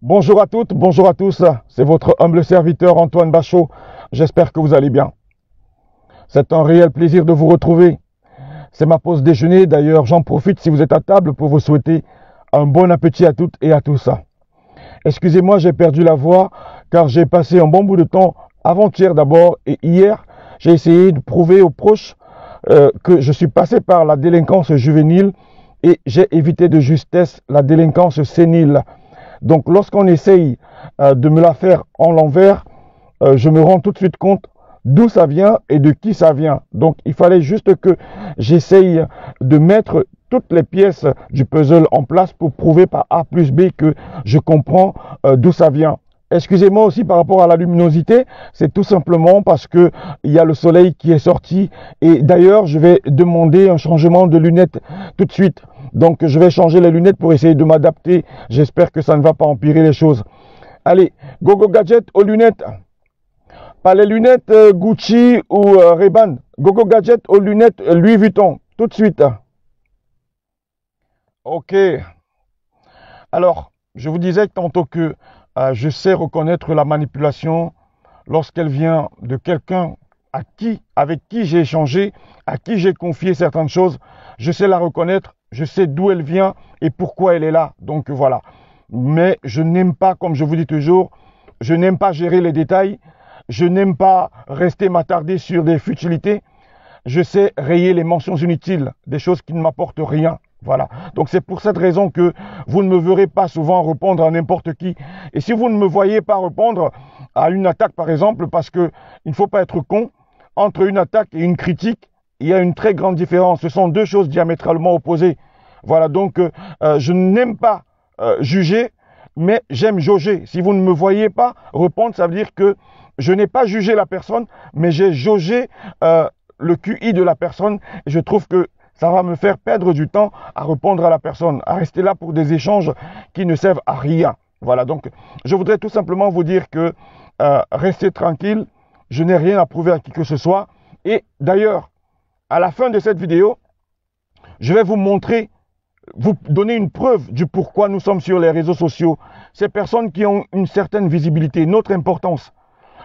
Bonjour à toutes, bonjour à tous, c'est votre humble serviteur Antoine Bachot, j'espère que vous allez bien. C'est un réel plaisir de vous retrouver. C'est ma pause déjeuner, d'ailleurs j'en profite si vous êtes à table pour vous souhaiter un bon appétit à toutes et à tous. Excusez-moi, j'ai perdu la voix car j'ai passé un bon bout de temps avant-hier d'abord et hier, j'ai essayé de prouver aux proches que je suis passé par la délinquance juvénile et j'ai évité de justesse la délinquance sénile. Donc lorsqu'on essaye de me la faire en l'envers, je me rends tout de suite compte d'où ça vient et de qui ça vient. Donc il fallait juste que j'essaye de mettre toutes les pièces du puzzle en place pour prouver par A plus B que je comprends d'où ça vient. Excusez-moi aussi par rapport à la luminosité, c'est tout simplement parce que il y a le soleil qui est sorti et d'ailleurs je vais demander un changement de lunettes tout de suite. Donc je vais changer les lunettes pour essayer de m'adapter. J'espère que ça ne va pas empirer les choses. Allez, Gogo Gadget aux lunettes. Pas les lunettes Gucci ou Ray-Ban. Gogo Gadget aux lunettes Louis Vuitton. Tout de suite. Ok. Alors, je vous disais tantôt que je sais reconnaître la manipulation lorsqu'elle vient de quelqu'un avec qui j'ai échangé, à qui j'ai confié certaines choses. Je sais la reconnaître, je sais d'où elle vient et pourquoi elle est là. Donc voilà. Mais je n'aime pas, comme je vous dis toujours, je n'aime pas gérer les détails. Je n'aime pas rester m'attarder sur des futilités. Je sais rayer les mentions inutiles, des choses qui ne m'apportent rien. Voilà. Donc c'est pour cette raison que vous ne me verrez pas souvent répondre à n'importe qui. Et si vous ne me voyez pas répondre à une attaque, par exemple, parce que il ne faut pas être con, entre une attaque et une critique, il y a une très grande différence. Ce sont deux choses diamétralement opposées. Voilà, donc je n'aime pas juger, mais j'aime jauger. Si vous ne me voyez pas répondre, ça veut dire que je n'ai pas jugé la personne, mais j'ai jaugé le QI de la personne. Et je trouve que ça va me faire perdre du temps à répondre à la personne, à rester là pour des échanges qui ne servent à rien. Voilà, donc je voudrais tout simplement vous dire que restez tranquille, je n'ai rien à prouver à qui que ce soit. Et d'ailleurs, à la fin de cette vidéo, je vais vous montrer, vous donner une preuve du pourquoi nous sommes sur les réseaux sociaux. Ces personnes qui ont une certaine visibilité, notre importance.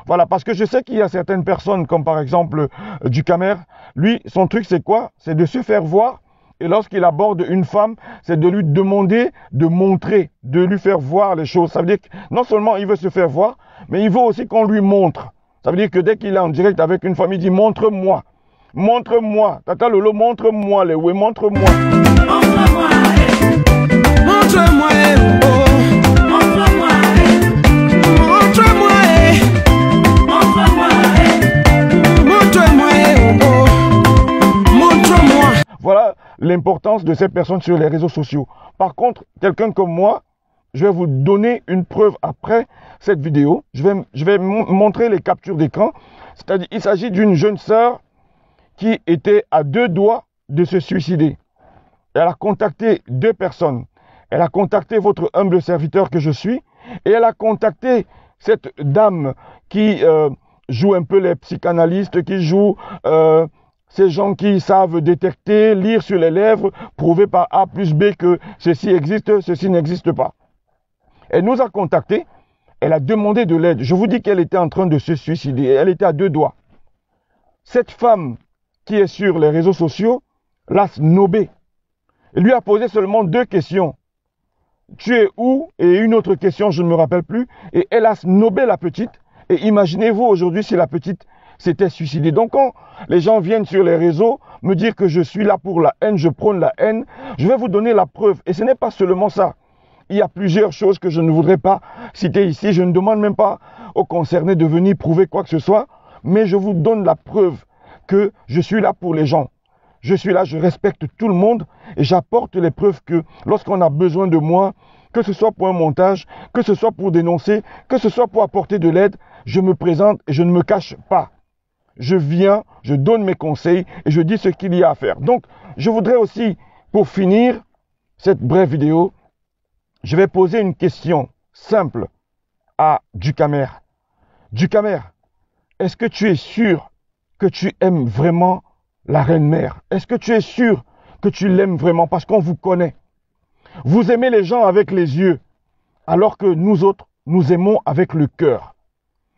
Voilà, parce que je sais qu'il y a certaines personnes, comme par exemple Ducamer, lui, son truc c'est quoi? C'est de se faire voir, et lorsqu'il aborde une femme, c'est de lui demander de montrer, de lui faire voir les choses. Ça veut dire que non seulement il veut se faire voir, mais il veut aussi qu'on lui montre. Ça veut dire que dès qu'il est en direct avec une femme, il dit montre-moi. Montre-moi. Tata Lolo, montre-moi les ouais, montre-moi. Montre-moi, montre-moi, oh. Montre-moi, montre-moi, montre-moi, montre-moi, oh. Montre-moi. Voilà l'importance de ces personnes sur les réseaux sociaux. Par contre, quelqu'un comme moi, je vais vous donner une preuve après cette vidéo. Je vais montrer les captures d'écran. C'est-à-dire, il s'agit d'une jeune sœur qui était à deux doigts de se suicider. Elle a contacté deux personnes. Elle a contacté votre humble serviteur que je suis et elle a contacté cette dame qui joue un peu les psychanalystes, qui joue ces gens qui savent détecter, lire sur les lèvres, prouver par A plus B que ceci existe, ceci n'existe pas. Elle nous a contactés, elle a demandé de l'aide. Je vous dis qu'elle était en train de se suicider, elle était à deux doigts. Cette femme qui est sur les réseaux sociaux l'a snobé. Il lui a posé seulement deux questions. Tu es où? Et une autre question, je ne me rappelle plus. Et elle a snobé la petite. Et imaginez-vous aujourd'hui si la petite s'était suicidée. Donc quand les gens viennent sur les réseaux me dire que je suis là pour la haine, je prône la haine, je vais vous donner la preuve. Et ce n'est pas seulement ça. Il y a plusieurs choses que je ne voudrais pas citer ici. Je ne demande même pas aux concernés de venir prouver quoi que ce soit. Mais je vous donne la preuve que je suis là pour les gens. Je suis là, je respecte tout le monde et j'apporte les preuves que lorsqu'on a besoin de moi, que ce soit pour un montage, que ce soit pour dénoncer, que ce soit pour apporter de l'aide, je me présente et je ne me cache pas. Je viens, je donne mes conseils et je dis ce qu'il y a à faire. Donc, je voudrais aussi, pour finir cette brève vidéo, je vais poser une question simple à Ducamer. Ducamer, est-ce que tu es sûr que tu aimes vraiment la reine-mère? Est-ce que tu es sûr que tu l'aimes vraiment? Parce qu'on vous connaît. Vous aimez les gens avec les yeux. Alors que nous autres, nous aimons avec le cœur.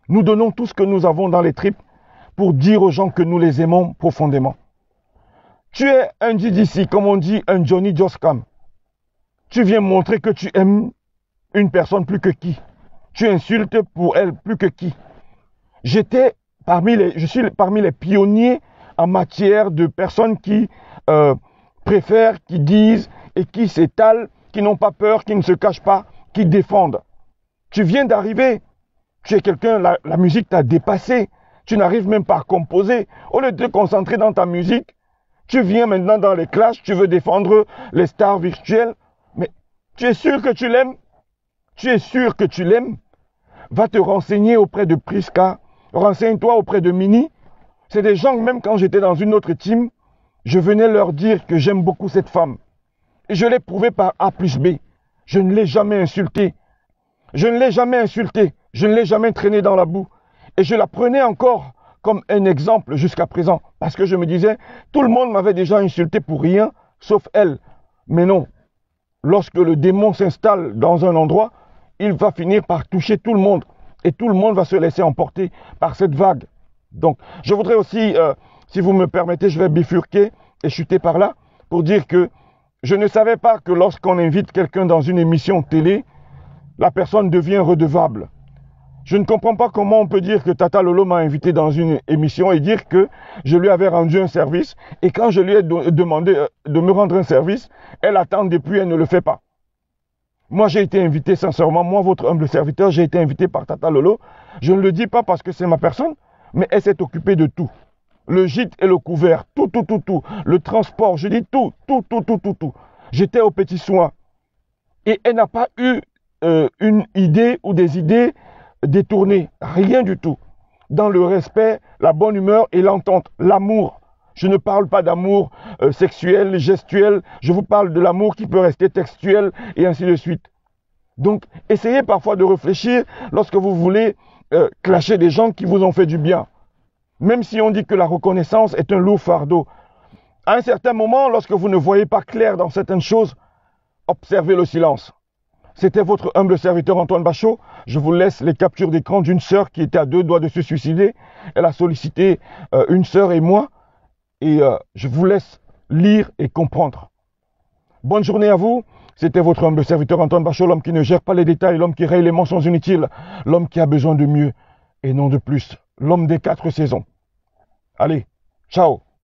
Nous donnons tout ce que nous avons dans les tripes pour dire aux gens que nous les aimons profondément. Tu es un DDC, comme on dit, un Johnny Joscam. Tu viens montrer que tu aimes une personne plus que qui. Tu insultes pour elle plus que qui. Je suis parmi les pionniers en matière de personnes qui préfèrent, qui disent et qui s'étalent, qui n'ont pas peur, qui ne se cachent pas, qui défendent. Tu viens d'arriver. Tu es quelqu'un, la musique t'a dépassé. Tu n'arrives même pas à composer. Au lieu de te concentrer dans ta musique, tu viens maintenant dans les classes, tu veux défendre les stars virtuelles. Mais tu es sûr que tu l'aimes? Tu es sûr que tu l'aimes? Va te renseigner auprès de Priska. Renseigne-toi auprès de Mini. C'est des gens, même quand j'étais dans une autre team, je venais leur dire que j'aime beaucoup cette femme. Et je l'ai prouvé par A plus B. Je ne l'ai jamais insultée. Je ne l'ai jamais insultée. Je ne l'ai jamais traînée dans la boue. Et je la prenais encore comme un exemple jusqu'à présent. Parce que je me disais, tout le monde m'avait déjà insulté pour rien, sauf elle. Mais non. Lorsque le démon s'installe dans un endroit, il va finir par toucher tout le monde. Et tout le monde va se laisser emporter par cette vague. Donc, je voudrais aussi, si vous me permettez, je vais bifurquer et chuter par là pour dire que je ne savais pas que lorsqu'on invite quelqu'un dans une émission télé, la personne devient redevable. Je ne comprends pas comment on peut dire que Tata Lolo m'a invité dans une émission et dire que je lui avais rendu un service. Et quand je lui ai demandé de me rendre un service, elle attend depuis, elle ne le fait pas. Moi, j'ai été invité sincèrement, moi, votre humble serviteur, j'ai été invité par Tata Lolo. Je ne le dis pas parce que c'est ma personne, mais elle s'est occupée de tout. Le gîte et le couvert, tout. Le transport, je dis tout. J'étais aux petits soins. Et elle n'a pas eu une idée ou des idées détournées. Rien du tout. Dans le respect, la bonne humeur et l'entente, l'amour. Je ne parle pas d'amour sexuel, gestuel. Je vous parle de l'amour qui peut rester textuel et ainsi de suite. Donc, essayez parfois de réfléchir lorsque vous voulez clasher des gens qui vous ont fait du bien. Même si on dit que la reconnaissance est un lourd fardeau. À un certain moment, lorsque vous ne voyez pas clair dans certaines choses, observez le silence. C'était votre humble serviteur Antoine Bachot. Je vous laisse les captures d'écran d'une sœur qui était à 2 doigts de se suicider. Elle a sollicité une sœur et moi. Et je vous laisse lire et comprendre. Bonne journée à vous. C'était votre humble serviteur Antoine Bachot, l'homme qui ne gère pas les détails, l'homme qui raye les mensonges inutiles, l'homme qui a besoin de mieux et non de plus, l'homme des 4 saisons. Allez, ciao.